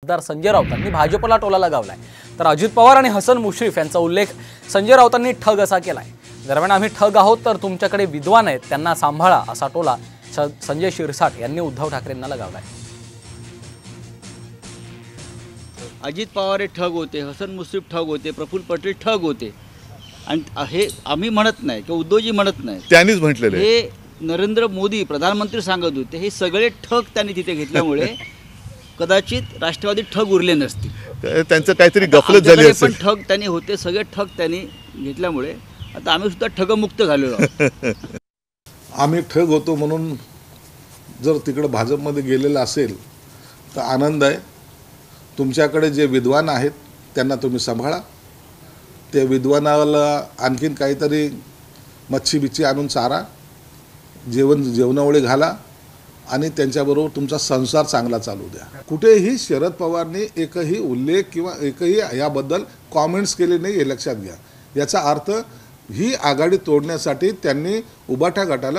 खासदार संजय राऊतांनी भाजपला टोला लगावलाय, तर अजित पवार आणि हसन मुश्रीफ यांचा उल्लेख संजय राऊतांनी ठग असा केलाय। दरम्यान आम्ही ठग आहोत तर तुमच्याकडे विद्वान आहेत त्यांना सांभाळा असा टोला संजय शिरसाट यांनी उद्धव ठाकरेंना लगावलाय। अजित पवार ठग होते, हसन मुश्रीफ ठग होते, प्रफुल्ल पटेल ठग होते आणि हे आम्ही म्हणत नाही किंवा उद्धवजी म्हणत नाही, त्यांनीच म्हटलेलं आहे। हे नरेंद्र मोदी प्रधानमंत्री सांगत होते। हे सगळे ठग त्यांनी तिथे घेतल्यामुळे कदाचित राष्ट्रवादी ठग उरले नसतील, त्यांचं काहीतरी गफलत झाली असेल। पण ठग त्यांनी होते, सगळे ठग त्यांनी घेतल्यामुळे आता आम्ही सुद्धा ठगमुक्त झालेलो आहोत। आम्ही ठग होतो म्हणून जर तिकडे भाजपमध्ये गेलेलं असेल तर आनंद आहे। तुमच्याकडे जे विद्वान आहेत त्यांना तुम्ही सांभाळा, त्या विद्वानाला आणखीन काहीतरी मच्छी बिच्छी आणून चारा, जेवणावळी घाला आणि त्यांच्याबरोबर तुमचा संसार चांगला चालू द्या। कुठेही शरद पवारने एकही उल्लेख किंवा एकही याबद्दल कॉमेंट्स केले नाही हे लक्षात घ्या। याचा अर्थ ही आघाडी तोडण्यासाठी त्यांनी उभाटा गटाला